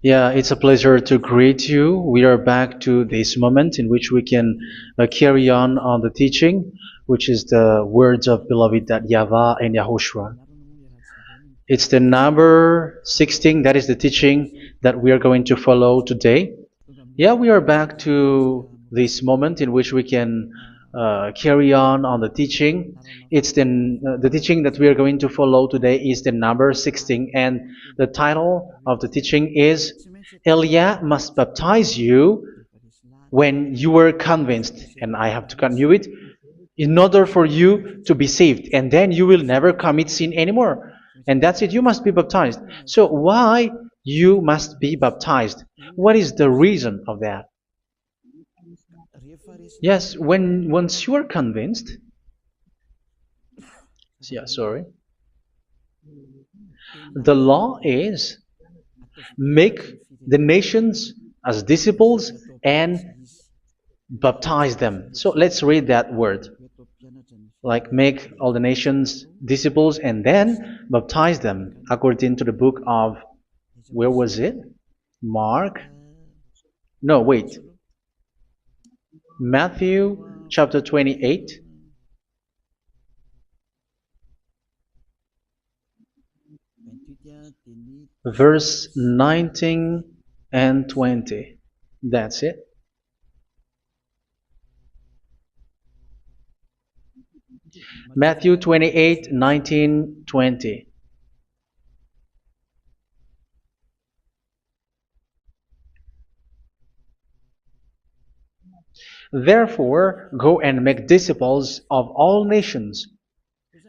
Yeah, it's a pleasure to greet you. We are back to this moment in which we can carry on the teaching, which is the words of beloved that YAHVAH and YAHOSHUA. It's the number 16, that is the teaching that we are going to follow today. Yeah, we are back to this moment in which we can carry on the teaching. It's the teaching that we are going to follow today is the number 16, and the title of the teaching is Elia must baptize you when you were convinced, and I have to continue it, in order for you to be saved, and then you will never commit sin anymore. And that's it, you must be baptized. So why you must be baptized? What is the reason of that? Yes, when once you are convinced, yeah, sorry, the law is make the nations as disciples and baptize them. So let's read that word. Like make all the nations disciples and then baptize them according to the book of, where was it? Mark? No, wait. Matthew chapter 28. Verse 19 and 20. That's it. Matthew 28, 19, 20. Therefore, go and make disciples of all nations.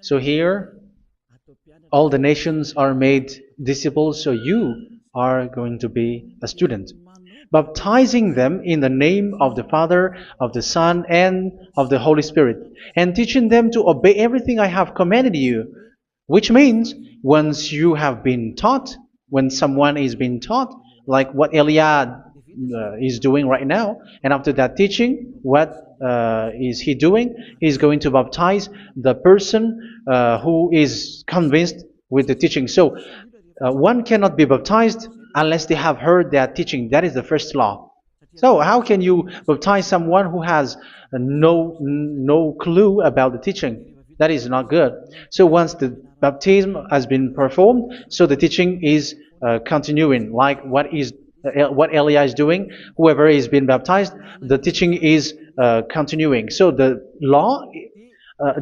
So here, all the nations are made disciples, so you are going to be a student. Baptizing them in the name of the Father, of the Son, and of the Holy Spirit, and teaching them to obey everything I have commanded you. Which means, once you have been taught, when someone is being taught, like what Elia is doing right now, and after that teaching, what is he doing? He's going to baptize the person who is convinced with the teaching. So one cannot be baptized unless they have heard that teaching. That is the first law. So how can you baptize someone who has no clue about the teaching? That is not good. So once the baptism has been performed, so the teaching is continuing. Like what Elia is doing, whoever is being baptized, the teaching is continuing. So the law,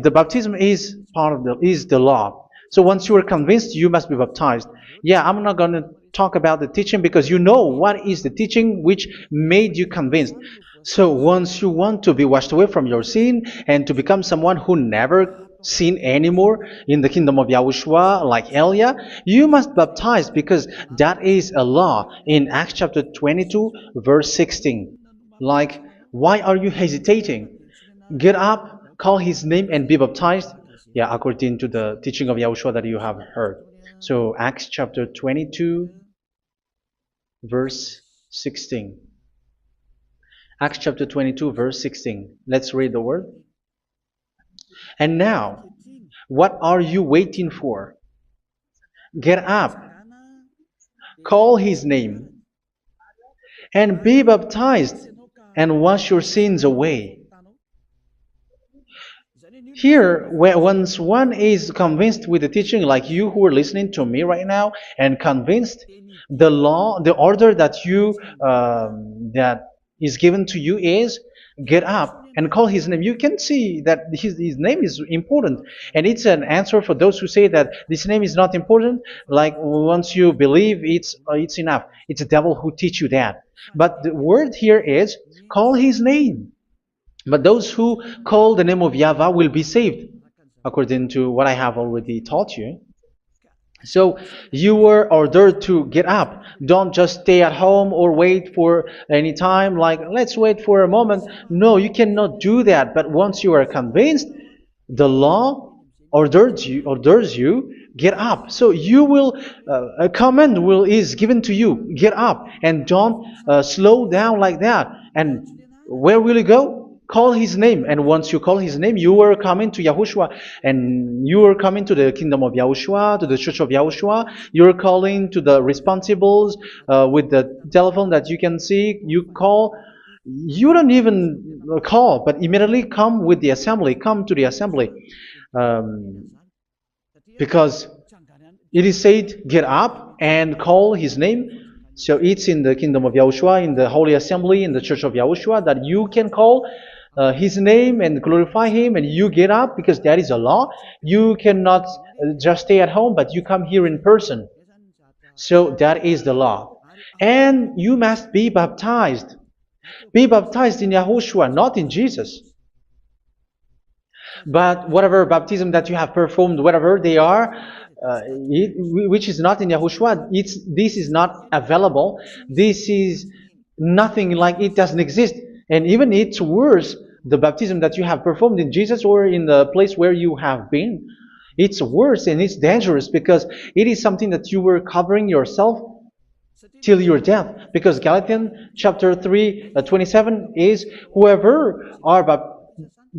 the baptism is part of the law. So once you are convinced, you must be baptized. Yeah, I'm not going to talk about the teaching because you know what is the teaching which made you convinced. So once you want to be washed away from your sin and to become someone who never sin anymore in the kingdom of Yahushua, like Elia, you must baptize because that is a law in Acts chapter 22, verse 16. Like, why are you hesitating? Get up, call his name, and be baptized. Yeah, according to the teaching of Yahushua that you have heard. So Acts chapter 22, verse 16. Acts chapter 22, verse 16. Let's read the word. And now, what are you waiting for? Get up, call his name, and be baptized, and wash your sins away. Here, once one is convinced with the teaching, like you who are listening to me right now, and convinced, the law, the order that that is given to you is get up and call his name. You can see that his name is important, and it's an answer for those who say that this name is not important. Like once you believe, it's enough. It's the devil who teach you that. But the word here is call his name. But those who call the name of YAHVAH will be saved, according to what I have already taught you. So you were ordered to get up. Don't just stay at home or wait for any time, like let's wait for a moment. No, you cannot do that. But once you are convinced, the law orders you get up. So you will a command is given to you, get up, and don't slow down like that. And where will you go? call his name. And once you call his name, you are coming to Yahushua. And you are coming to the kingdom of Yahushua, to the church of Yahushua. You're calling to the responsibles with the telephone that you can see. You call. You don't even call, but immediately come with the assembly. Come to the assembly. Um, because it is said, get up and call his name. So it's in the kingdom of Yahushua, in the holy assembly, in the church of Yahushua, that you can call his name and glorify him, and you get up, because that is a law. You cannot just stay at home, but you come here in person. So that is the law. And you must be baptized. Be baptized in Yahushua, not in Jesus. But whatever baptism that you have performed, whatever they are, which is not in Yahushua, this is not available. This is nothing, like it doesn't exist. And even it's worse, the baptism that you have performed in Jesus or in the place where you have been. It's worse and it's dangerous, because it is something that you were covering yourself till your death. Because Galatians chapter 3, 27 is, whoever are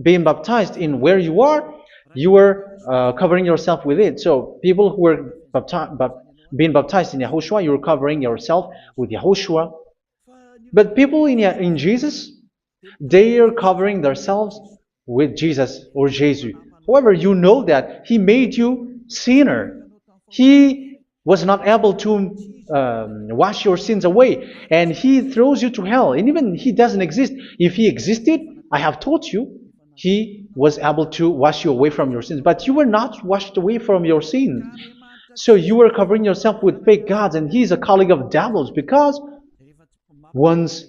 being baptized in where you are covering yourself with it. So people who were being baptized in Yahushua, you're covering yourself with Yahushua. But people in Jesus, they are covering themselves with Jesus or Jesus. However, you know that He made you sinner. He was not able to wash your sins away, and He throws you to hell. And even He doesn't exist. If He existed, I have taught you, He was able to wash you away from your sins. But you were not washed away from your sins. So you were covering yourself with fake gods, and He is a colleague of devils, because once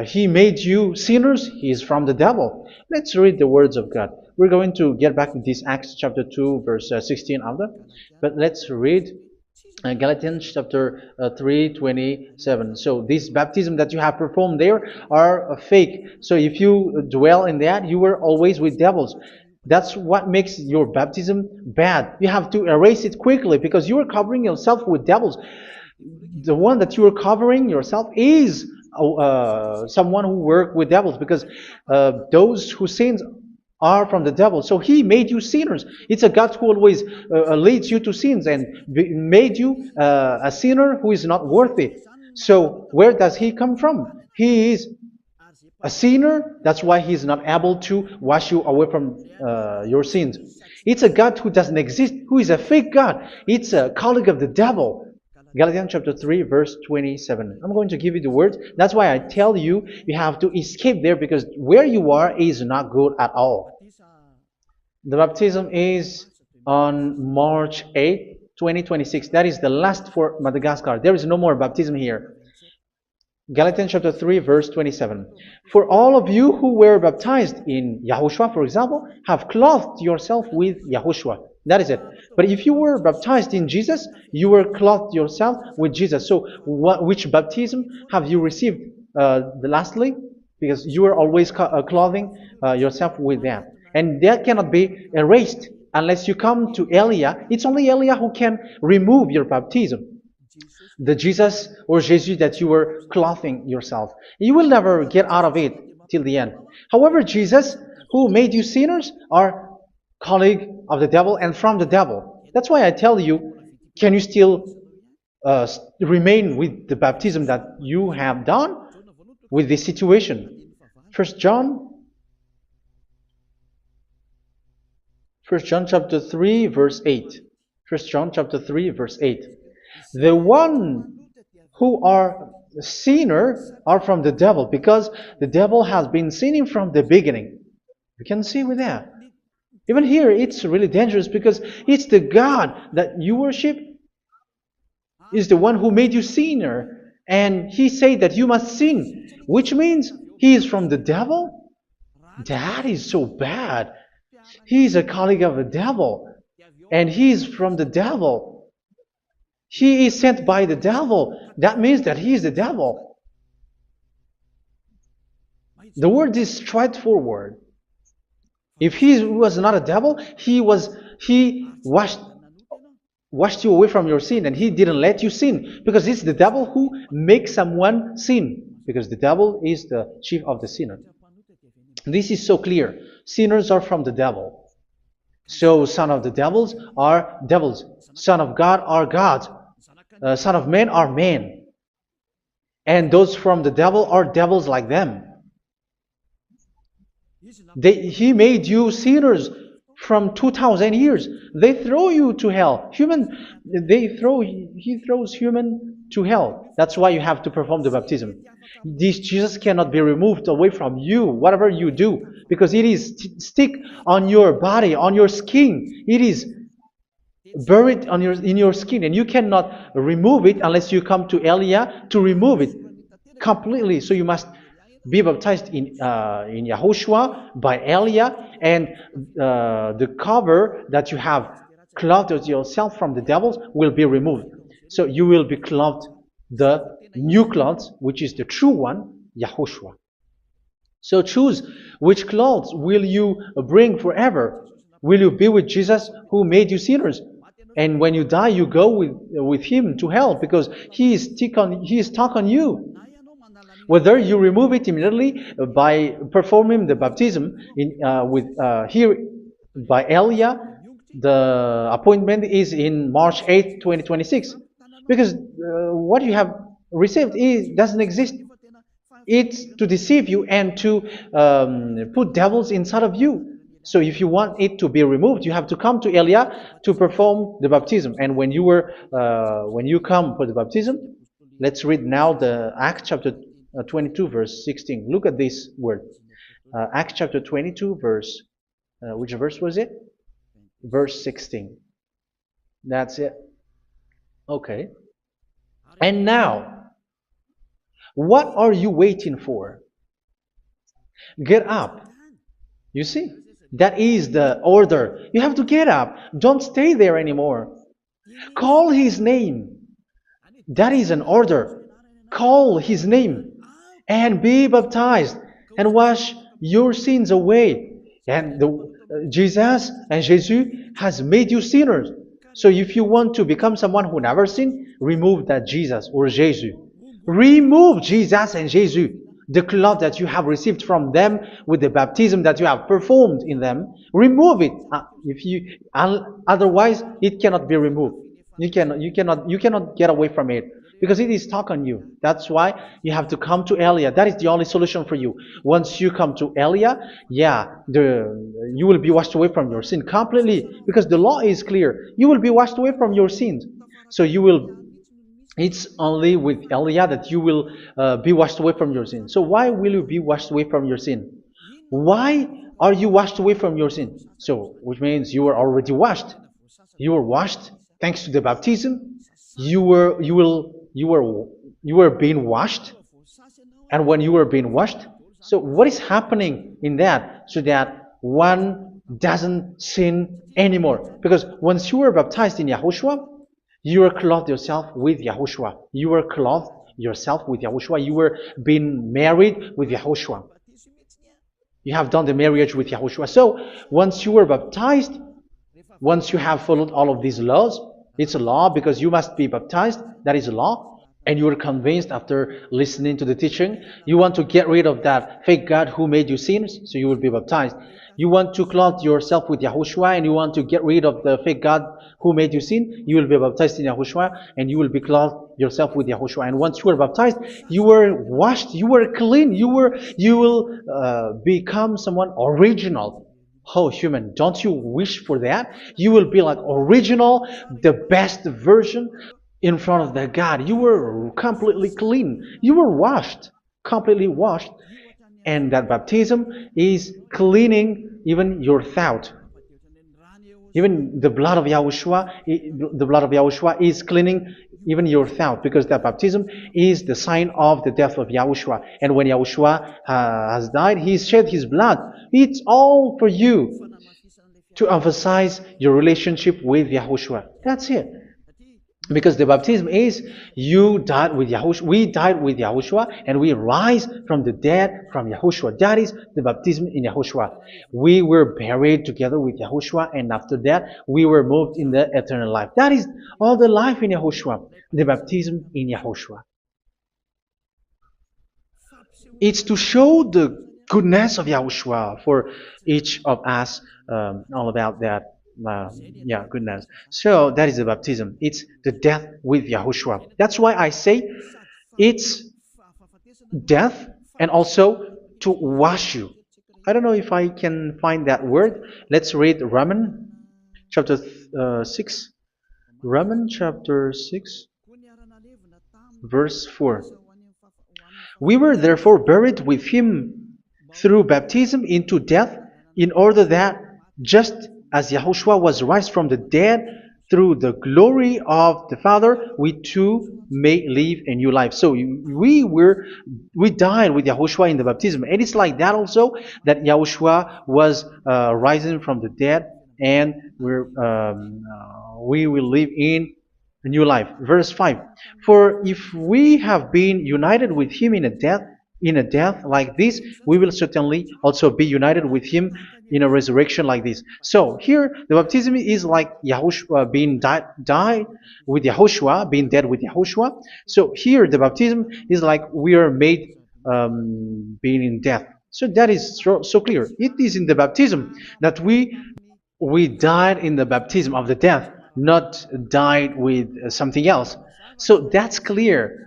He made you sinners, He is from the devil. Let's read the words of God. We're going to get back to this Acts chapter 2, verse 16 after. But let's read Galatians chapter 3, 27. So this baptism that you have performed there are fake. So if you dwell in that, you were always with devils. That's what makes your baptism bad. You have to erase it quickly, because you are covering yourself with devils. The one that you are covering yourself is someone who works with devils, because those who sin are from the devil. So He made you sinners. It's a God who always leads you to sins, and made you a sinner who is not worthy. So where does He come from? He is a sinner. That's why He is not able to wash you away from your sins. It's a God who doesn't exist, who is a fake God. It's a colleague of the devil. Galatians chapter 3, verse 27. I'm going to give you the words. That's why I tell you, you have to escape there, because where you are is not good at all. The baptism is on March 8, 2026. That is the last for Madagascar. There is no more baptism here. Galatians chapter 3, verse 27. For all of you who were baptized in Yahushua, for example, have clothed yourself with Yahushua. That is it. But if you were baptized in Jesus, you were clothed yourself with Jesus. So which baptism have you received lastly? Because you are always clothing yourself with that. And that cannot be erased unless you come to Eliah. It's only Eliah who can remove your baptism. The Jesus or Jesus that you were clothing yourself. You will never get out of it till the end. However, Jesus, who made you sinners, are colleague of the devil and from the devil. That's why I tell you, can you still remain with the baptism that you have done with this situation? First John chapter 3, verse 8. First John chapter 3, verse 8. The one who are sinner are from the devil, because the devil has been sinning from the beginning. You can see with that. Even here, it's really dangerous, because it's the God that you worship is the one who made you sinner, and He said that you must sin, which means He is from the devil. That is so bad. He is a colleague of the devil, and He is from the devil. He is sent by the devil. That means that He is the devil. The word is straightforward. If He was not a devil, He washed you away from your sin, and He didn't let you sin, because it's the devil who makes someone sin, because the devil is the chief of the sinner. This is so clear. Sinners are from the devil. So son of the devils are devils. Son of God are gods. Son of men are men. And those from the devil are devils like them. He made you sinners from 2,000 years. They throw you to hell. He throws human to hell. That's why you have to perform the baptism. This Jesus cannot be removed away from you, whatever you do, because it is stick on your body, on your skin. It is buried in your skin, and you cannot remove it unless you come to Elia to remove it completely. So you must be baptized in YAHOSHUA by Elia, and the cover that you have clothed yourself from the devils will be removed. So you will be clothed the new clothes, which is the true one, YAHOSHUA. So choose which clothes will you bring forever. Will you be with Jesus who made you sinners? And when you die, you go with him to hell because he is stuck on you. Whether you remove it immediately by performing the baptism here by Elia, the appointment is in March 8, 2026. Because what you have received doesn't exist. It's to deceive you and to put devils inside of you. So if you want it to be removed, you have to come to Elia to perform the baptism. And when you come for the baptism, let's read now the Acts chapter 22 verse 16. Look at this word. Acts chapter 22 verse, which verse was it? Verse 16. That's it. Okay. And now, what are you waiting for? Get up. You see? That is the order. You have to get up. Don't stay there anymore. Call his name. That is an order. Call his name and be baptized and wash your sins away. And Jesus has made you sinners. So if you want to become someone who never sinned, remove that Jesus or Jesus. Remove Jesus and Jesus. The cloth that you have received from them with the baptism that you have performed in them, remove it. Otherwise, it cannot be removed. You cannot get away from it because it is stuck on you. That's why you have to come to Elia. That is the only solution for you. Once you come to Elia, you will be washed away from your sin completely because the law is clear. You will be washed away from your sins. So it's only with Elia that you will be washed away from your sin. So why will you be washed away from your sin? Why are you washed away from your sin? So, which means you were already washed. You were washed thanks to the baptism. You were being washed, and when you were being washed, so what is happening in that? So that one doesn't sin anymore. Because once you were baptized in YAHOSHUA, you were clothed yourself with YAHOSHUA. You were clothed yourself with YAHOSHUA. You were being married with YAHOSHUA. You have done the marriage with YAHOSHUA. So once you were baptized, once you have followed all of these laws, it's a law because you must be baptized. That is a law. And you are convinced after listening to the teaching, you want to get rid of that fake God who made you sinners, so you will be baptized. You want to clothe yourself with YAHOSHUA and you want to get rid of the fake God who made you sin, you will be baptized in YAHOSHUA and you will be clothed yourself with YAHOSHUA. And once you are baptized, you were washed, you were clean, you will become someone original. Oh, human, don't you wish for that? You will be like original, the best version in front of the God. You were completely clean. You were washed, completely washed. And that baptism is cleaning even your thought. Even the blood of YAHOSHUA is cleaning even your thought, because that baptism is the sign of the death of YAHOSHUA. And when YAHOSHUA has died, he shed his blood. It's all for you to emphasize your relationship with YAHOSHUA. That's it. Because the baptism is you died with YAHOSHUA, we died with YAHOSHUA, and we rise from the dead from YAHOSHUA. That is the baptism in YAHOSHUA. We were buried together with YAHOSHUA, and after that we were moved in the eternal life. That is all the life in YAHOSHUA, the baptism in YAHOSHUA. It's to show the goodness of Yahushua for each of us, all about that. Yeah, goodness. So that is the baptism. It's the death with Yahushua. That's why I say it's death and also to wash you. I don't know if I can find that word. Let's read Romans chapter 6. Romans chapter 6, verse 4. We were therefore buried with him through baptism into death, in order that, just as Yahushua was raised from the dead through the glory of the Father, we too may live a new life. So we died with Yahushua in the baptism, and it's like that also that Yahushua was rising from the dead, and we will live in a new life. Verse 5. For if we have been united with him in a death like this, we will certainly also be united with him in a resurrection like this. So here the baptism is like Yahushua being died with Yahushua, being dead with Yahushua. So here the baptism is like we are made being in death. So that is so clear. It is in the baptism that we died in the baptism of the death, not died with something else. So that's clear.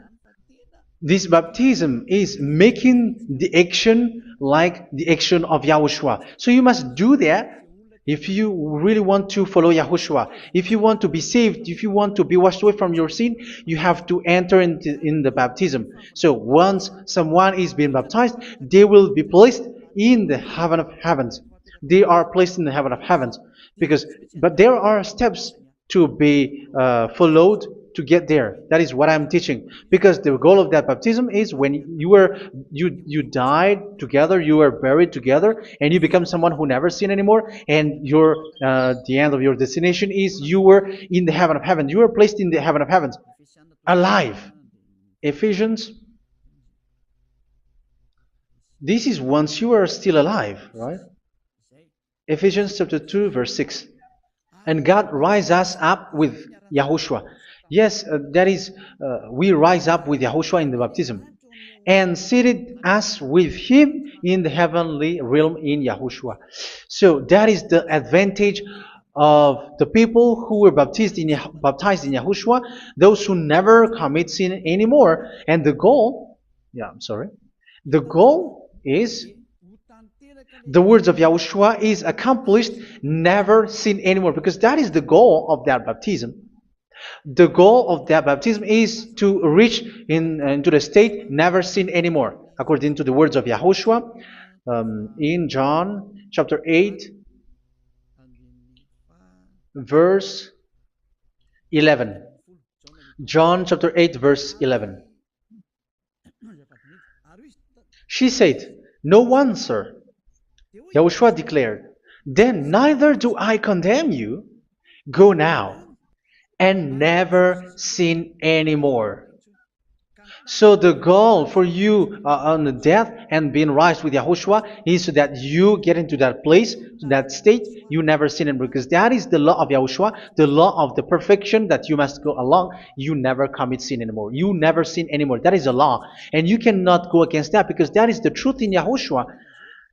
This baptism is making the action like the action of Yahushua. So you must do that if you really want to follow Yahushua. If you want to be saved, if you want to be washed away from your sin, you have to enter in the baptism. So once someone is being baptized, they will be placed in the heaven of heavens. They are placed in the heaven of heavens, but there are steps to be followed to get there. That is what I'm teaching, because the goal of that baptism is when you died together, you were buried together, and you become someone who never sin anymore, and your the end of your destination is you were in the heaven of heaven. You were placed in the heaven of heavens, alive. Ephesians. This is once you are still alive, right? Ephesians chapter 2, verse 6. And God rise us up with Yahushua. Yes, that is, we rise up with Yahushua in the baptism. And seated us with him in the heavenly realm in Yahushua. So that is the advantage of the people who were baptized in Yahushua, those who never commit sin anymore. And the goal, the goal is the words of Yahushua is accomplished, never sin anymore, because that is the goal of that baptism. The goal of that baptism is to reach into the state never sin anymore, according to the words of Yahushua in John chapter 8, verse 11. John chapter 8, verse 11. She said, "No one, sir." Yahushua declared, "Then neither do I condemn you. Go now and never sin anymore." So the goal for you on the death and being raised with Yahushua is so that you get into that place, that state, you never sin anymore. Because that is the law of Yahushua, the law of the perfection that you must go along. You never commit sin anymore. You never sin anymore. That is a law. And you cannot go against that, because that is the truth in Yahushua.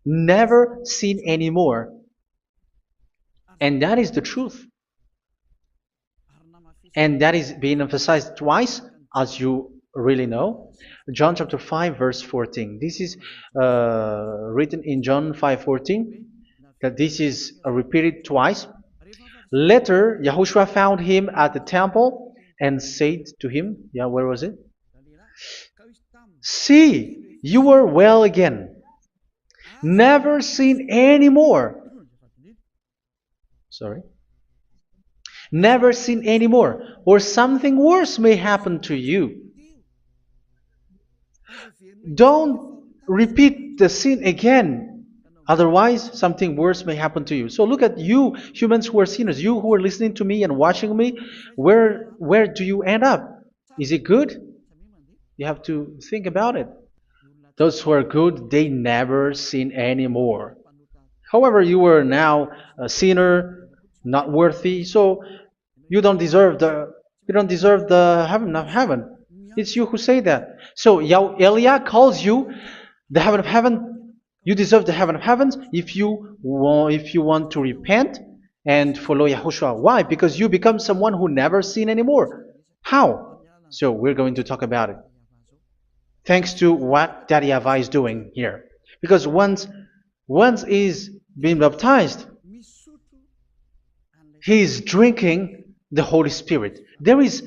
Never sin anymore. And that is the truth. And that is being emphasized twice, as you really know. John chapter 5, verse 14. This is written in John 5:14, that this is repeated twice. Later, Yahushua found him at the temple and said to him, where was it? "See, you are well again. Never sin anymore." Never sin anymore, or something worse may happen to you. Don't repeat the sin again. Otherwise, something worse may happen to you. So look at you, humans who are sinners, you who are listening to me and watching me. Where do you end up? Is it good? You have to think about it. Those who are good, they never sin anymore. However, you are now a sinner, not worthy, so you don't deserve the heaven of heaven. It's you who say that. So Eliah calls you the heaven of heaven You deserve the heaven of heavens if you want to repent and follow Yahushua. Why? Because you become someone who never sin anymore. How? So we're going to talk about it. Thanks to what Daddy YAHVAH is doing here. Because once is being baptized, he is drinking the Holy Spirit. There is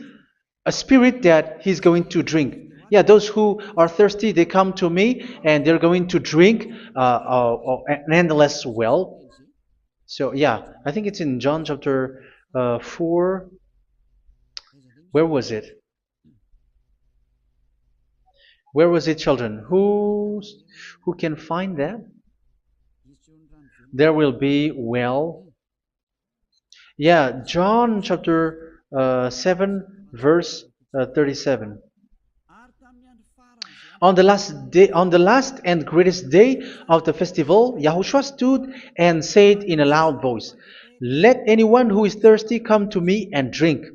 a spirit that he's going to drink. Yeah, those who are thirsty, they come to me and they're going to drink an endless well. So yeah, I think it's in John chapter 4. Where was it? Where was it, children? Who can find that? There will be well. Yeah, John chapter 7, verse 37. On the last day, on the last and greatest day of the festival, Yahushua stood and said in a loud voice, "Let anyone who is thirsty come to me and drink."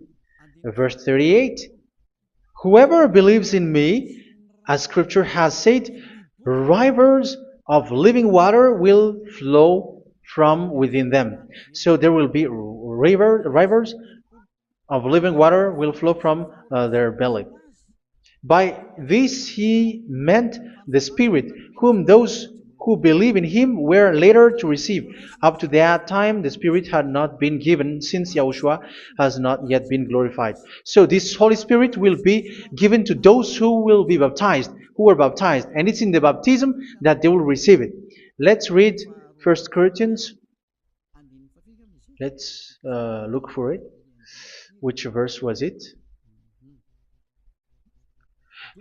Verse 38. Whoever believes in me, as Scripture has said, rivers of living water will flow from within them. So there will be rivers of living water will flow from their belly. By this he meant the Spirit, whom those who believe in him were later to receive. Up to that time, the Spirit had not been given, since Yahushua has not yet been glorified. So this Holy Spirit will be given to those who will be baptized, who were baptized. And it's in the baptism that they will receive it. Let's read 1 Corinthians. Let's look for it. Which verse was it?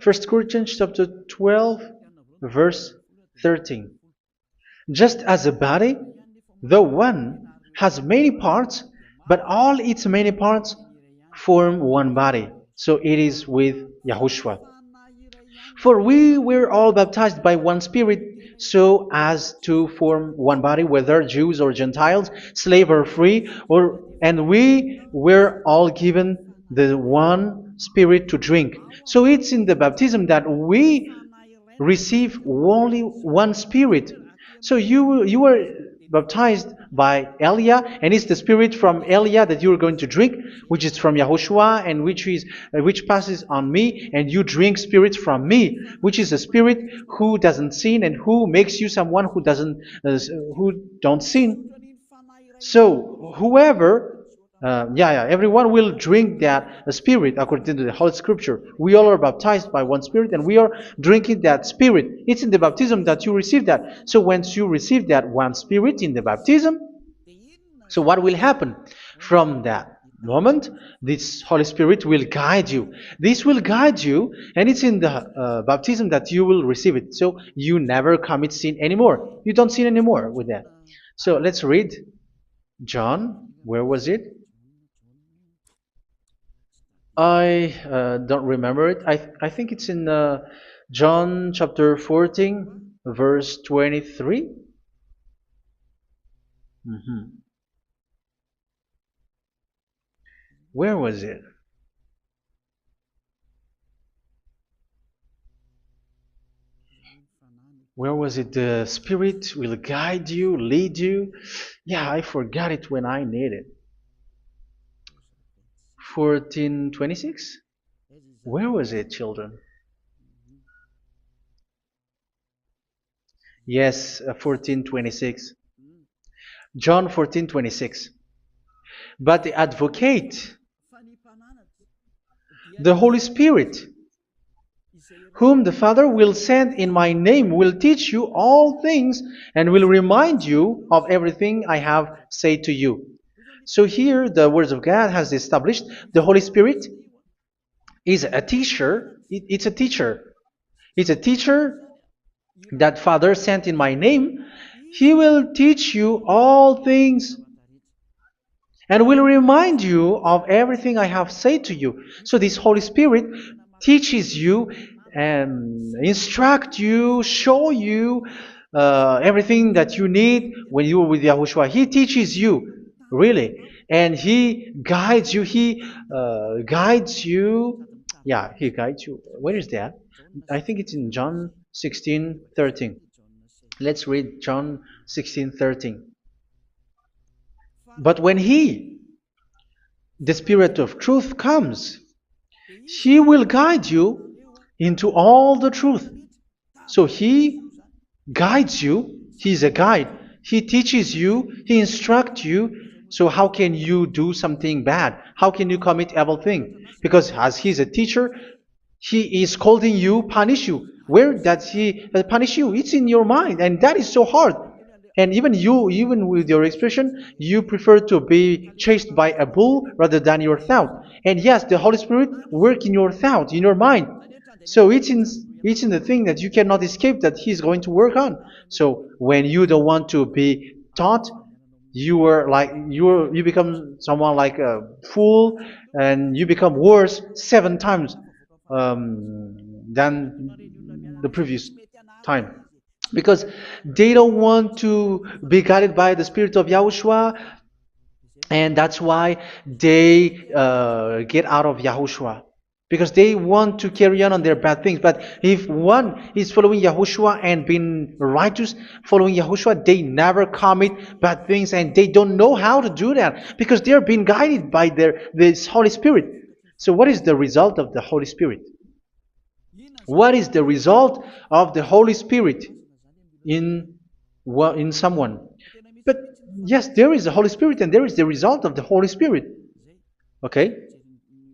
1 Corinthians chapter 12, verse 13. Just as a body, though one, has many parts, but all its many parts form one body. So it is with Yahushua. For we were all baptized by one Spirit, so as to form one body, whether Jews or Gentiles, slave or free, and we were all given the one Spirit to drink. So it's in the baptism that we receive only one Spirit. So you were baptized by Elia, and it's the Spirit from Elia that you are going to drink, which is from Yahushua, and which passes on me, and you drink Spirit from me, which is a Spirit who doesn't sin and who makes you someone who don't sin. So whoever everyone will drink that Spirit according to the Holy Scripture. We all are baptized by one Spirit, and we are drinking that Spirit. It's in the baptism that you receive that. So once you receive that one Spirit in the baptism, so what will happen? From that moment, this Holy Spirit will guide you. This will guide you, and it's in the baptism that you will receive it. So you never commit sin anymore. You don't sin anymore with that. So let's read John. Where was it? I don't remember it. I think it's in John chapter 14, verse 23. Where was it? Where was it? The Spirit will guide you, lead you. Yeah, I forgot it when I need it. 14:26? Where was it, children? Yes, 14:26. John 14:26. But the advocate, the Holy Spirit, whom the Father will send in my name, will teach you all things and will remind you of everything I have said to you. So here the words of God has established the Holy Spirit is a teacher. It's a teacher. It's a teacher that Father sent in my name. He will teach you all things and will remind you of everything I have said to you. So this Holy Spirit teaches you and instruct you, show you everything that you need when you are with Yahushua. He teaches you, really. And He guides you. He guides you. Yeah, He guides you. Where is that? I think it's in John 16:13. Let's read John 16:13. But when He, the Spirit of truth, comes, He will guide you into all the truth. So He guides you. He's a guide. He teaches you. He instructs you. So how can you do something bad? How can you commit evil thing? Because as He's a teacher, He is scolding you, punish you. Where does He punish you? It's in your mind, and that is so hard. And even you, even with your expression, you prefer to be chased by a bull rather than your thought. And yes, the Holy Spirit work in your thought, in your mind. So it's in the thing that you cannot escape that He's going to work on. So when you don't want to be taught, you become someone like a fool, and you become worse 7 times than the previous time, because they don't want to be guided by the Spirit of Yahushua, and that's why they get out of Yahushua, because they want to carry on their bad things. But if one is following Yahushua and being righteous, following Yahushua, they never commit bad things, and they don't know how to do that because they're being guided by this Holy Spirit. So what is the result of the Holy Spirit? What is the result of the Holy Spirit in in someone? But yes, there is the Holy Spirit, and there is the result of the Holy Spirit. Okay,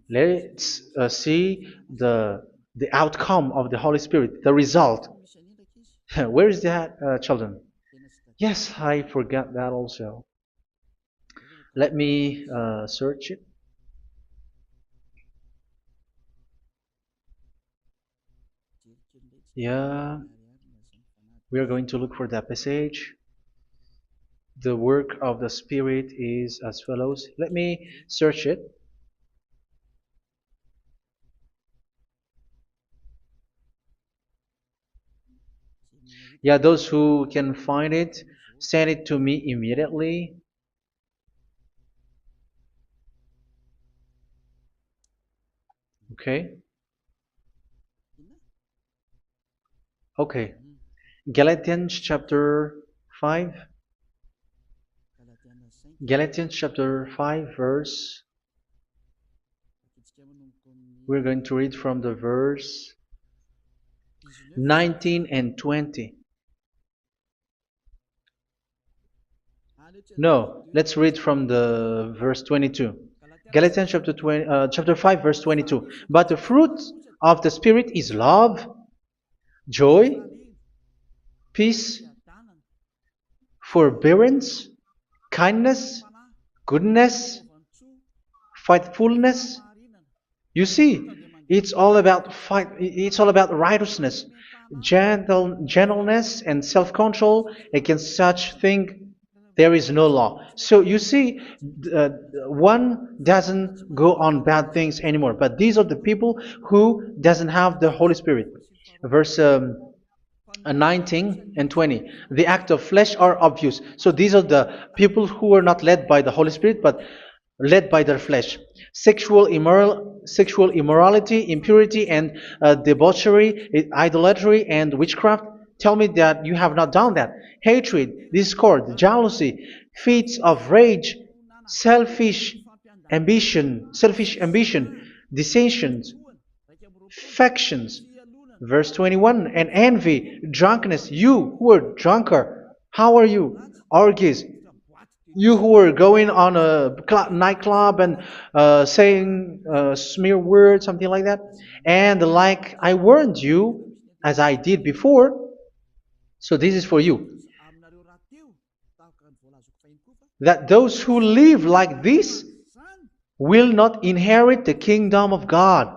let's see the outcome of the Holy Spirit, the result. Where is that, children? Yes, I forgot that also. Let me search it. Yeah, we are going to look for that passage. The work of the Spirit is as follows. Let me search it. Yeah, those who can find it, send it to me immediately. Okay. Okay. Galatians chapter 5. Galatians chapter 5 verse. We're going to read from the verse 19 and 20. No, let's read from the verse 22. Galatians chapter 5 verse 22. But the fruit of the Spirit is love, joy, peace, forbearance, kindness, goodness, faithfulness. You see, it's all about righteousness, gentleness, and self-control. Against such thing there is no law. So you see, one doesn't go on bad things anymore. But these are the people who doesn't have the Holy Spirit. Verse 19 and 20. The act of flesh are obvious. So these are the people who are not led by the Holy Spirit, but led by their flesh. Sexual immorality, impurity, and debauchery, idolatry, and witchcraft. Tell me that you have not done that. Hatred, discord, jealousy, fits of rage, selfish ambition, dissensions, factions. Verse 21, and envy, drunkenness. You who are drunkard, how are you? Orgies. You who are going on a nightclub and saying smear words, something like that. And like I warned you, as I did before, so this is for you, that those who live like this will not inherit the kingdom of God.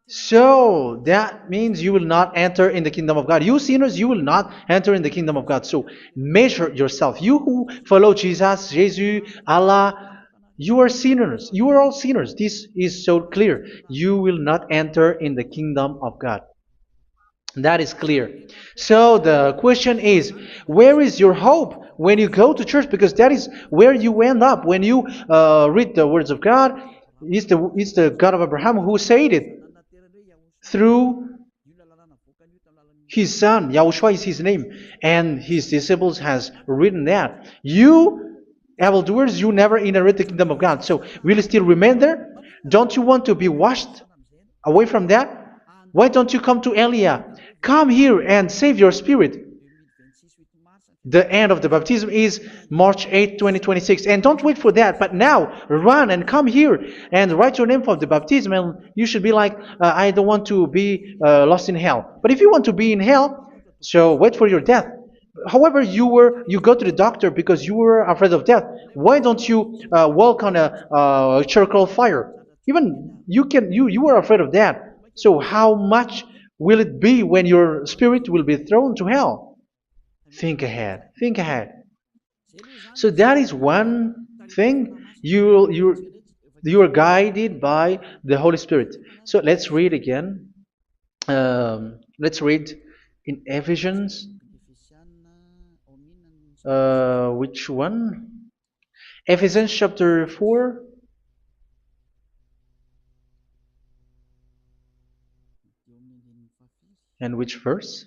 So that means you will not enter in the kingdom of God. You sinners, you will not enter in the kingdom of God. So measure yourself. You who follow Jesus, Allah, you are sinners. You are all sinners. This is so clear. You will not enter in the kingdom of God. That is clear. So the question is, where is your hope when you go to church? Because that is where you end up when you read the words of God. It's the God of Abraham who said it through His son, Yahushua is his name, and his disciples has written that. You evildoers, you never inherit the kingdom of God. So will you still remain there? Don't you want to be washed away from that? Why don't you come to Elia? Come here and save your spirit. The end of the baptism is March 8, 2026. And don't wait for that, but now run and come here and write your name for the baptism. And you should be like, I don't want to be lost in hell. But if you want to be in hell, so wait for your death. However, you go to the doctor because you were afraid of death. Why don't you walk on a charcoal fire? Even you were afraid of that. So how much will it be when your spirit will be thrown to hell? Think ahead. Think ahead. So that is one thing. You are guided by the Holy Spirit. So let's read again. Let's read in Ephesians. Which one? Ephesians chapter 4. And which verse?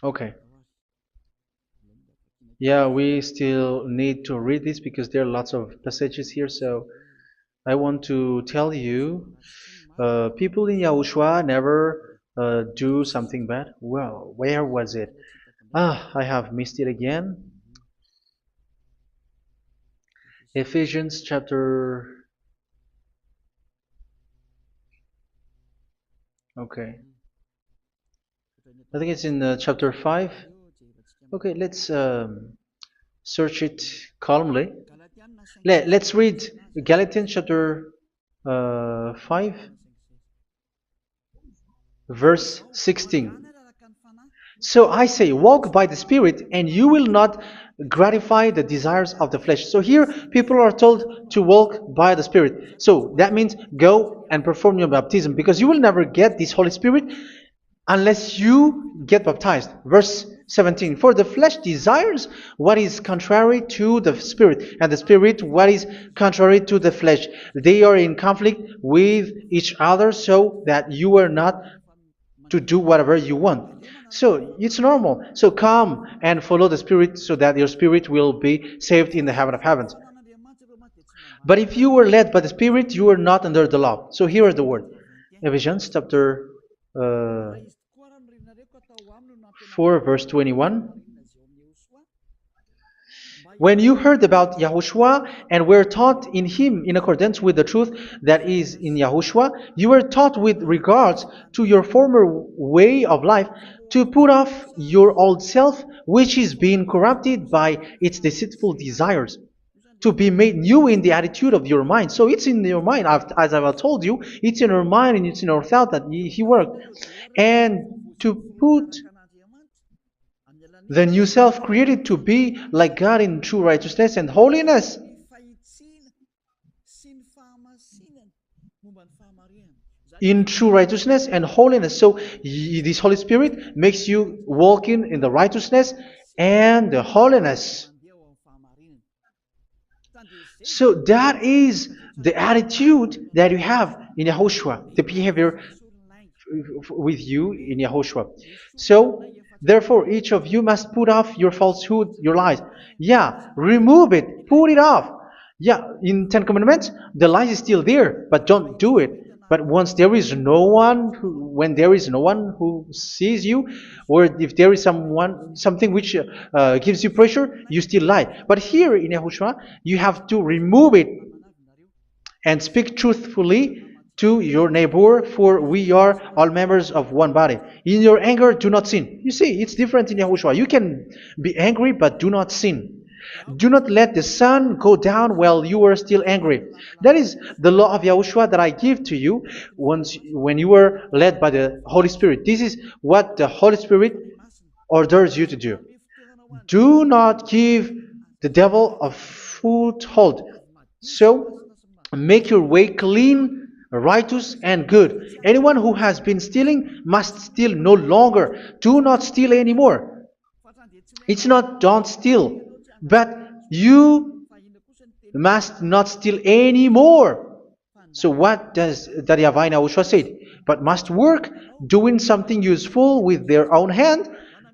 Okay. Yeah, we still need to read this because there are lots of passages here. So I want to tell you, people in Yahushua never do something bad. Well, where was it? I have missed it again. Ephesians chapter. Okay. I think it's in chapter 5. Okay, let's search it calmly. Let's read Galatians chapter 5, verse 16. So I say, walk by the Spirit, and you will not gratify the desires of the flesh. So here, people are told to walk by the Spirit. So that means go and perform your baptism, because you will never get this Holy Spirit unless you get baptized. Verse 17. For the flesh desires what is contrary to the Spirit, and the Spirit what is contrary to the flesh. They are in conflict with each other, so that you are not to do whatever you want. So it's normal. So come and follow the Spirit so that your spirit will be saved in the heaven of heavens. But if you were led by the Spirit, you are not under the law. So here is the word. Ephesians chapter 4 verse 21. When you heard about Yahushua and were taught in him in accordance with the truth that is in Yahushua, you were taught with regards to your former way of life to put off your old self, which is being corrupted by its deceitful desires, to be made new in the attitude of your mind. So it's in your mind, as I've told you, it's in your mind and it's in your thought that he worked. And to put the new self created to be like God in true righteousness and holiness. In true righteousness and holiness. So this Holy Spirit makes you walk in the righteousness and the holiness. So that is the attitude that you have in Yahushua, the behavior with you in Yahushua. So therefore, each of you must put off your falsehood, your lies. Yeah, remove it, put it off. Yeah, in Ten Commandments, the lies is still there, but don't do it. But once there is no one, when there is no one who sees you, or if there is something which gives you pressure, you still lie. But here in Yahushua, you have to remove it and speak truthfully to your neighbor, for we are all members of one body. In your anger, do not sin. You see, it's different in Yahushua. You can be angry, but do not sin. Do not let the sun go down while you are still angry. That is the law of Yahushua that I give to you when you were led by the Holy Spirit. This is what the Holy Spirit orders you to do. Do not give the devil a foothold. So, make your way clean, righteous, and good. Anyone who has been stealing must steal no longer. Do not steal anymore. It's not don't steal, but you must not steal anymore. So what does the YAHVAH Yahushua say? but must work doing something useful with their own hand,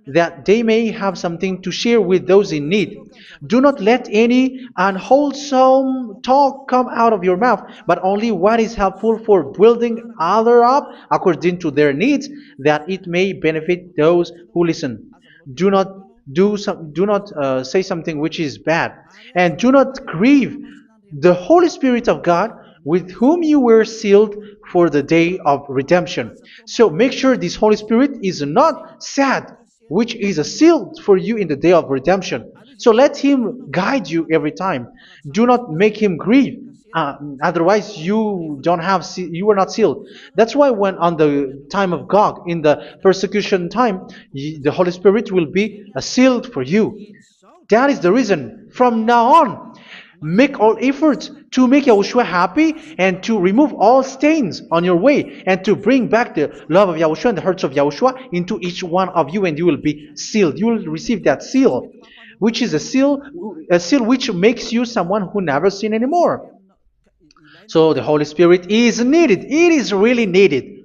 that they may have something to share with those in need. Do not let any unwholesome talk come out of your mouth, but only what is helpful for building others up according to their needs, that it may benefit those who listen. Do not do not say something which is bad, and do not grieve the Holy Spirit of God, with whom you were sealed for the day of redemption. So make sure this Holy Spirit is not sad, which is a seal for you in the day of redemption. So let Him guide you every time. Do not make Him grieve. Otherwise, you were not sealed. That's why when on the time of God, in the persecution time, the Holy Spirit will be a sealed for you. That is the reason. From now on, make all efforts to make Yahushua happy and to remove all stains on your way and to bring back the love of Yahushua and the hearts of Yahushua into each one of you, and you will be sealed. You will receive that seal, which is a seal which makes you someone who never sin anymore. So the Holy Spirit is needed. It is really needed.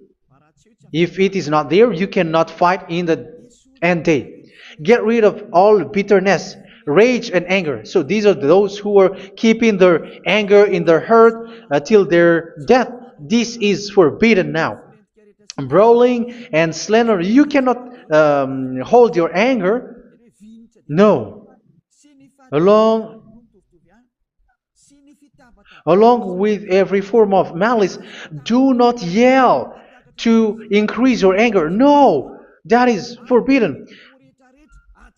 If it is not there, you cannot fight in the end day. Get rid of all bitterness, rage, and anger. So these are those who are keeping their anger in their heart till their death. This is forbidden now. Brawling and slander. You cannot hold your anger. No. Along Along with every form of malice, do not yell to increase your anger. No, that is forbidden.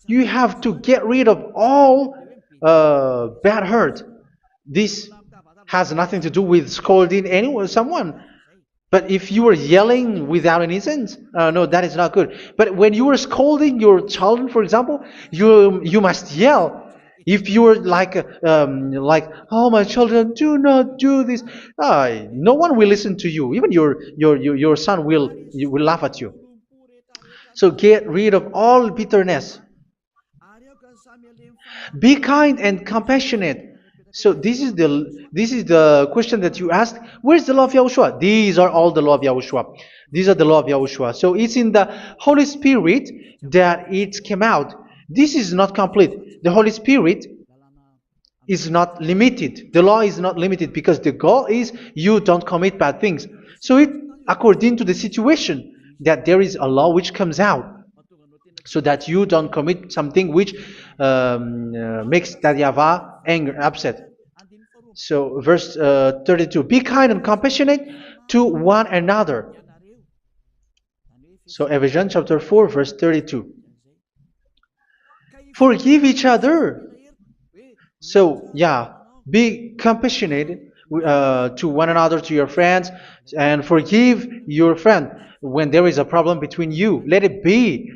You have to get rid of all bad hurt. This has nothing to do with scolding anyone, someone. But if you are yelling without any sense, no, that is not good. But when you are scolding your children, for example, you must yell. If you are like, oh my children, do not do this, no one will listen to you. Even your son will laugh at you. So get rid of all bitterness. Be kind and compassionate. So this is the question that you asked. Where's the law of Yahushua? These are all the law of Yahushua. These are the law of Yahushua. So it's in the Holy Spirit that it came out. This is not complete. The Holy Spirit is not limited. The law is not limited because the goal is you don't commit bad things. So it according to the situation that there is a law which comes out, so that you don't commit something which makes that YAHVAH angry, upset. So verse 32, be kind and compassionate to one another. So Ephesians chapter 4 verse 32. Forgive each other. So yeah, be compassionate to one another, to your friends, and forgive your friend when there is a problem between you. Let it be.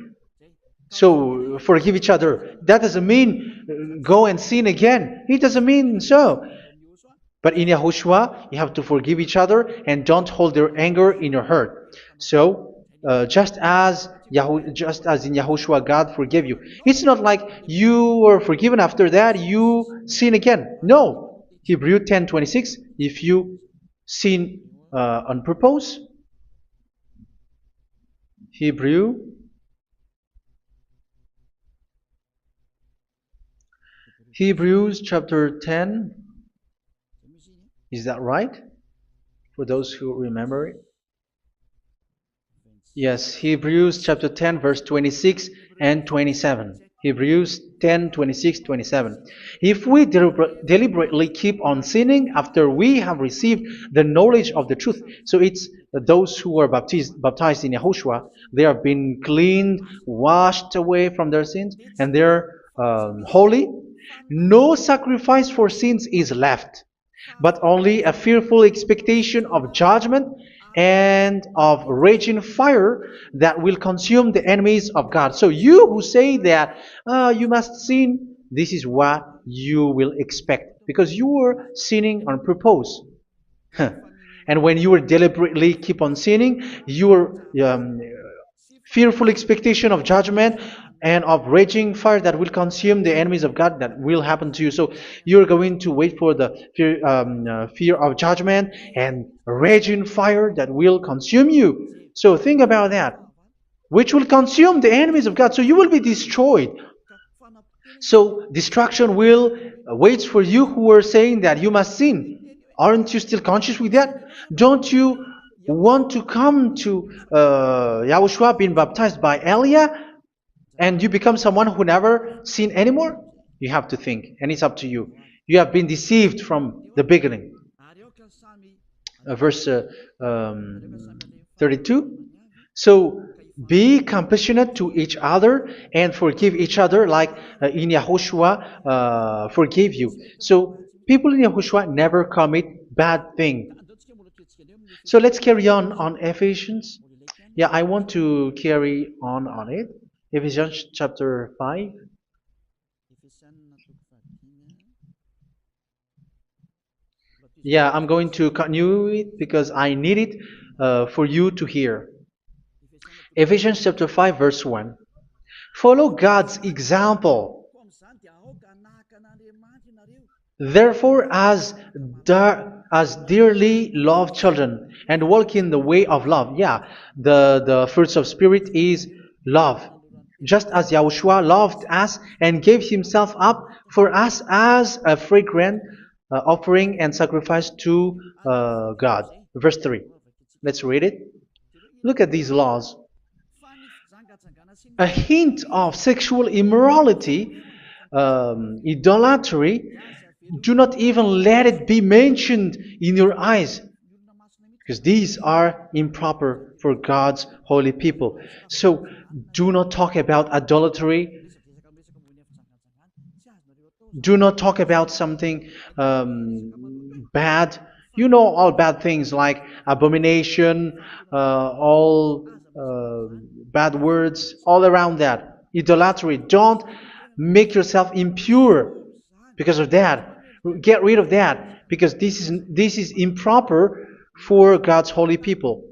So forgive each other. That doesn't mean go and sin again. It doesn't mean so. But in Yahushua, you have to forgive each other and don't hold their anger in your heart. So just as in Yahushua, God forgave you. It's not like you were forgiven after that you sin again. No. Hebrew 10:26. If you sin on purpose, Hebrews chapter 10. Is that right? For those who remember it? Yes, Hebrews chapter 10 verse 26 and 27. Hebrews 10, 26, 27. If we deliberately keep on sinning after we have received the knowledge of the truth, so it's those who are baptized in Yahushua, they have been cleaned, washed away from their sins, and they're holy. No sacrifice for sins is left, but only a fearful expectation of judgment and of raging fire that will consume the enemies of God. So you who say that you must sin, this is what you will expect, because you are sinning on purpose. And when you deliberately keep on sinning, you are fearful expectation of judgment and of raging fire that will consume the enemies of God that will happen to you. So you're going to wait for the fear of judgment and raging fire that will consume you. So think about that, which will consume the enemies of God. So you will be destroyed. So destruction will wait for you who are saying that you must sin. Aren't you still conscious with that? Don't you want to come to Yahushua being baptized by Elia and you become someone who never sin anymore? You have to think, and it's up to you. You have been deceived from the beginning. Verse 32. So be compassionate to each other and forgive each other like in Yahushua forgave you. So people in Yahushua never commit bad thing. So let's carry on Ephesians. Yeah, I want to carry on it. Ephesians chapter 5. Yeah, I'm going to continue it because I need it for you to hear. Ephesians chapter 5 verse 1. Follow God's example. Therefore, as dearly loved children, and walk in the way of love. Yeah, the fruits of spirit is love. Just as Yahushua loved us and gave himself up for us as a fragrant offering and sacrifice to God. Verse 3. Let's read it. Look at these laws. A hint of sexual immorality, idolatry, do not even let it be mentioned in your eyes, because these are improper for God's holy people. So do not talk about idolatry. Do not talk about something bad. You know all bad things like abomination, all bad words, all around that. Idolatry. Don't make yourself impure because of that. Get rid of that because this is improper for God's holy people.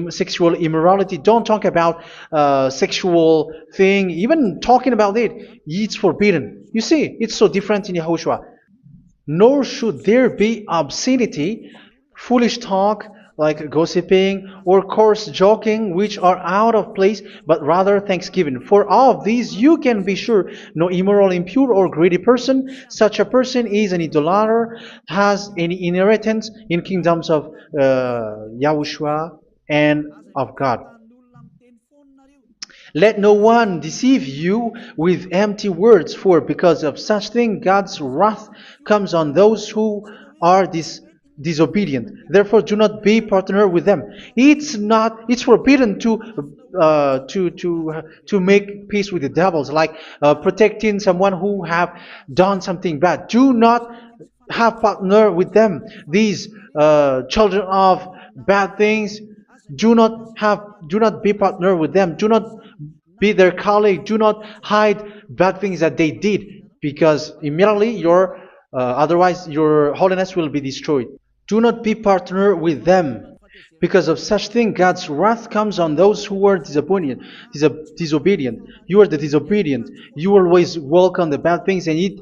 Sexual immorality. Don't talk about sexual thing. Even talking about it's forbidden. You see, it's so different in Yahushua. Nor should there be obscenity, foolish talk like gossiping or coarse joking, which are out of place, but rather thanksgiving. For of these you can be sure: no immoral, impure, or greedy person, such a person is an idolater, has any inheritance in kingdoms of Yahushua and of God. Let no one deceive you with empty words, for because of such thing God's wrath comes on those who are disobedient. Therefore, do not be partner with them. It's forbidden to make peace with the devils, like protecting someone who have done something bad. Do not have partner with them. These children of bad things. Do not be partner with them. Do not be their colleague. Do not hide bad things that they did, because immediately otherwise your holiness will be destroyed. Do not be partner with them. Because of such thing, God's wrath comes on those who are disobedient. You are the disobedient. You always walk on the bad things, and it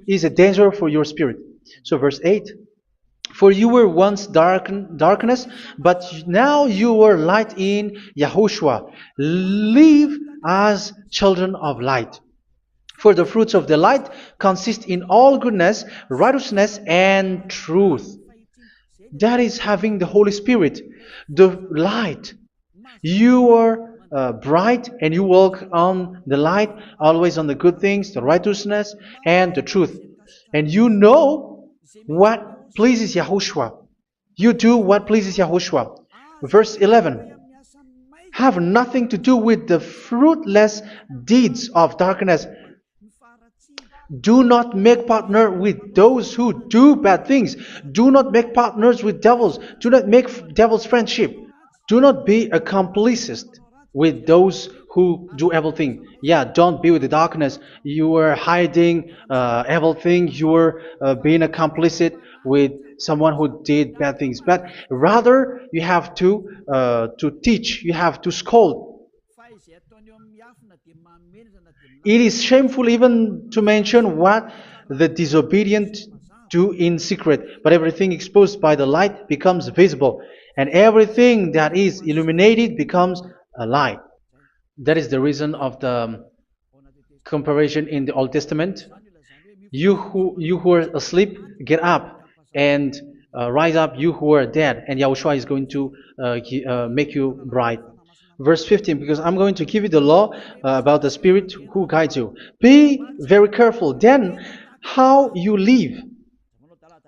is a danger for your spirit. So verse 8. For you were once darkness, but now you are light in Yahushua. Live as children of light. For the fruits of the light consist in all goodness, righteousness, and truth. That is having the Holy Spirit, the light. You are bright and you walk on the light, always on the good things, the righteousness, and the truth. And you know what pleases Yahushua. You do what pleases Yahushua. Verse 11. Have nothing to do with the fruitless deeds of darkness. Do not make partner with those who do bad things. Do not make partners with devils. Do not make devil's friendship. Do not be accomplices with those who do evil things. Yeah, don't be with the darkness. You are hiding evil things. You are being a complicit with someone who did bad things, but rather you have to teach, you have to scold. It is shameful even to mention what the disobedient do in secret, but everything exposed by the light becomes visible, and everything that is illuminated becomes a light. That is the reason of the comparison in the Old Testament. You who are asleep, get up and rise up, you who are dead, and Yahushua is going to make you bright. Verse 15, because I'm going to give you the law about the Spirit who guides you. Be very careful then how you live,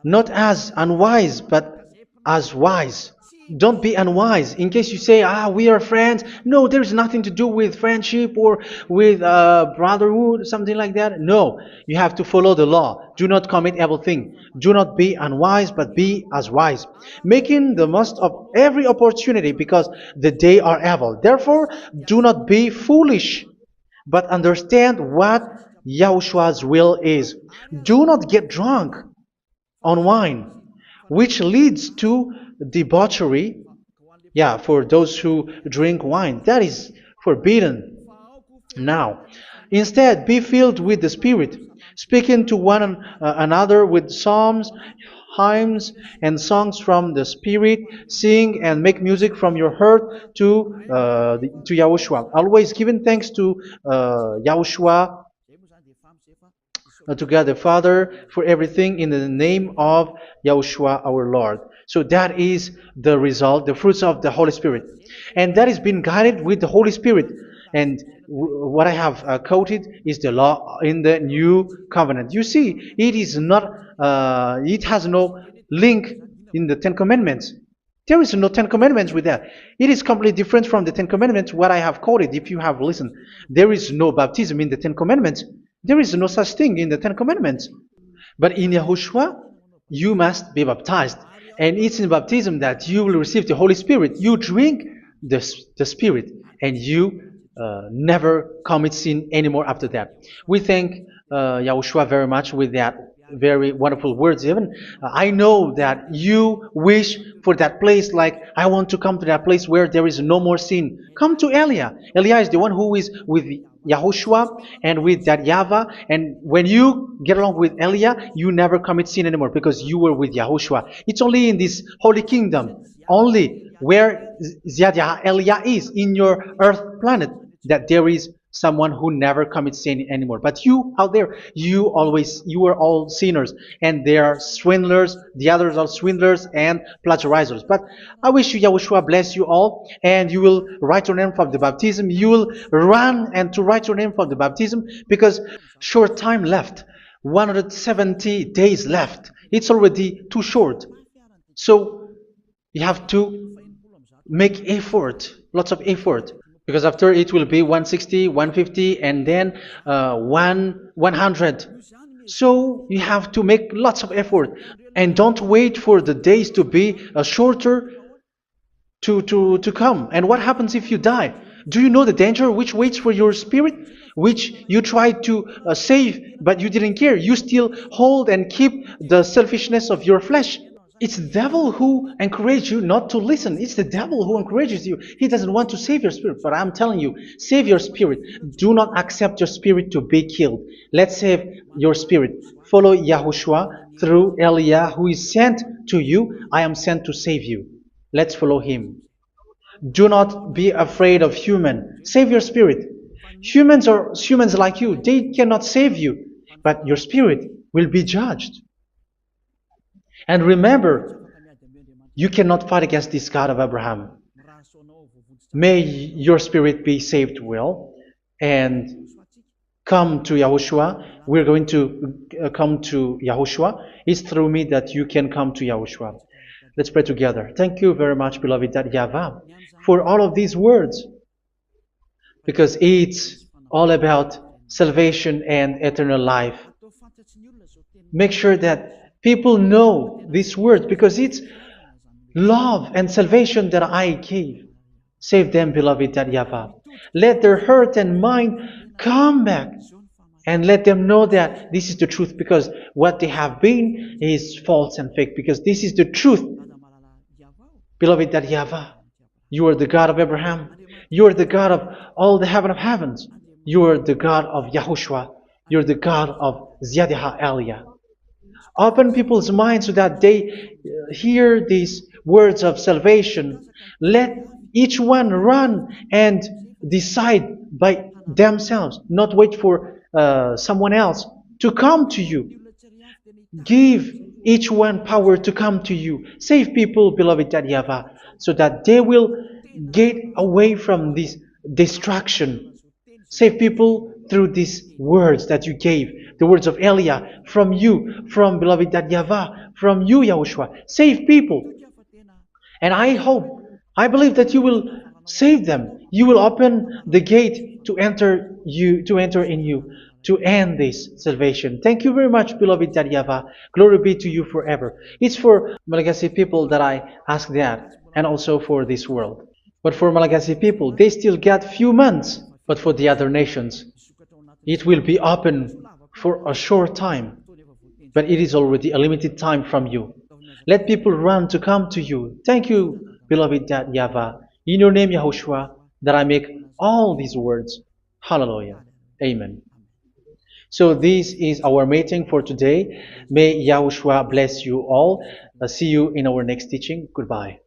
not as unwise, but as wise. Don't be unwise. In case you say, we are friends. No, there's nothing to do with friendship or with brotherhood, something like that. No, you have to follow the law. Do not commit evil thing. Do not be unwise, but be as wise, making the most of every opportunity, because the day are evil. Therefore, do not be foolish, but understand what Yahushua's will is. Do not get drunk on wine, which leads to debauchery. Yeah, for those who drink wine, that is forbidden now. Instead, be filled with the Spirit, speaking to one another with psalms, hymns, and songs from the Spirit. Sing and make music from your heart to Yahushua. Always giving thanks to Yahushua, to God the Father, for everything in the name of Yahushua our Lord. So that is the result, the fruits of the Holy Spirit. And that is being guided with the Holy Spirit. And what I have quoted is the law in the new covenant. You see, it is not, it has no link in the Ten Commandments. There is no Ten Commandments with that. It is completely different from the Ten Commandments, what I have quoted, if you have listened. There is no baptism in the Ten Commandments. There is no such thing in the Ten Commandments. But in Yahushua, you must be baptized. And it's in baptism that you will receive the Holy Spirit. You drink the Spirit, and you never commit sin anymore after that. We thank Yahushua very much with that very wonderful words. Even I know that you wish for that place, like I want to come to that place where there is no more sin. Come to Elia. Elia is the one who is with Yahushua and with that YAHVAH, and when you get along with Elia, you never commit sin anymore because you were with Yahushua. It's only in this holy kingdom, only where Ziad Elia is, in your earth planet, that there is someone who never commits sin anymore. But you out there, you are all sinners, and they are swindlers. The others are swindlers and plagiarizers. But I wish you, Yahushua, bless you all, and you will write your name from the baptism. You will run and to write your name from the baptism, because short time left, 170 days left. It's already too short. So you have to make effort, lots of effort, because after it will be 160, 150, and then 100. So you have to make lots of effort, and don't wait for the days to be shorter to come. And what happens if you die? Do you know the danger which waits for your spirit, which you tried to save, but you didn't care? You still hold and keep the selfishness of your flesh. It's the devil who encourages you not to listen. It's the devil who encourages you. He doesn't want to save your spirit. But I'm telling you, save your spirit. Do not accept your spirit to be killed. Let's save your spirit. Follow Yahushua through Elia, who is sent to you. I am sent to save you. Let's follow him. Do not be afraid of human. Save your spirit. Humans are humans like you. They cannot save you. But your spirit will be judged. And remember, you cannot fight against this God of Abraham. May your spirit be saved well and come to Yahushua. We're going to come to Yahushua. It's through me that you can come to Yahushua. Let's pray together. Thank you very much, beloved YAHVAH, for all of these words, because it's all about salvation and eternal life. Make sure that people know these words, because it's love and salvation that I gave. Save them, beloved YAHVAH. Let their heart and mind come back and let them know that this is the truth, because what they have been is false and fake, because this is the truth. Beloved, that YAHVAH, you are the God of Abraham, you are the God of all the heaven of heavens, you are the God of YAHOSHUA, you are the God of Ziyadha Aliyah. Open people's minds so that they hear these words of salvation. Let each one run and decide by themselves, not wait for someone else to come to you. Give each one power to come to you. Save people, beloved YAHVAH, so that they will get away from this distraction. Save people through these words that you gave, the words of Elia, from you, from beloved YAHVAH, from you, Yahushua. Save people. And I hope, I believe that you will save them. You will open the gate to enter in you, to end this salvation. Thank you very much, beloved YAHVAH. Glory be to you forever. It's for Malagasy people that I ask that, and also for this world. But for Malagasy people, they still get few months. But for the other nations, it will be open for a short time. But it is already a limited time from you. Let people run to come to you. Thank you, beloved YAHVAH. In your name, Yahushua, that I make all these words. Hallelujah. Amen. So this is our meeting for today. May Yahushua bless you all. See you in our next teaching. Goodbye.